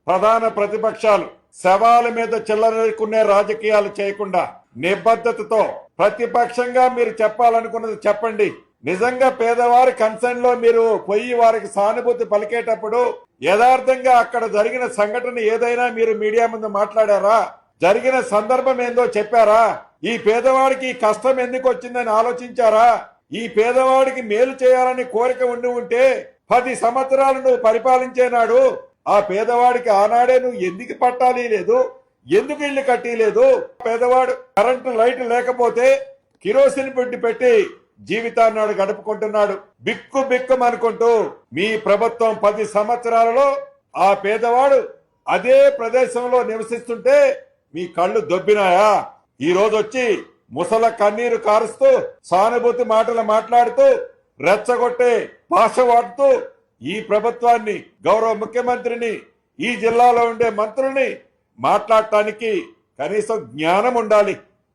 ప్రధాన ప్రతిపక్షాలు శవాల మీద చిల్లరకునే రాజకీయాలు చేయకుండా నిబద్ధతతో ప్రతిపక్షంగా మీరు చెప్పాలనుకున్నది చెప్పండి. నిజంగా పేదవారి కన్సర్న్ లో మీరు పోయి వారికి సానుభూతి పలికేటప్పుడు యథార్థంగా అక్కడ జరిగిన సంఘటన ఏదైనా మీరు మీడియా ముందు మాట్లాడారా? జరిగిన సందర్భం ఏందో చెప్పారా? ఈ పేదవాడికి కష్టం ఎందుకు వచ్చిందని ఆలోచించారా? ఈ పేదవాడికి మేలు చేయాలని కోరిక ఉంటే 10 సంవత్సరాలు నువ్వు పరిపాలించే నాడు ఆ పేదవాడికి ఆనాడే నువ్వు ఎందుకు పట్టాలి లేదు, ఎందుకు ఇల్లు కట్టిలేదు? పేదవాడు కరెంటు లైట్ లేకపోతే కిరోసిన్ పెట్టి జీవితాన్ని గడుపుకుంటున్నాడు. బిక్కు బిక్కుమనుకుంటూ మీ ప్రభుత్వం 10 సంవత్సరాలలో ఆ పేదవాడు అదే ప్రదేశంలో నివసిస్తుంటే మీ కళ్ళు దొబ్బినాయా? ఈ రోజు వచ్చి ముసల కన్నీరు కారుస్తూ సానుభూతి మాటలు మాట్లాడుతూ రెచ్చగొట్టే భాష వాడుతూ ఈ ప్రభుత్వాన్ని, గౌరవ ముఖ్యమంత్రిని, ఈ జిల్లాలో ఉండే మంత్రుల్ని మాట్లాడటానికి కనీసం జ్ఞానం ఉండాలి.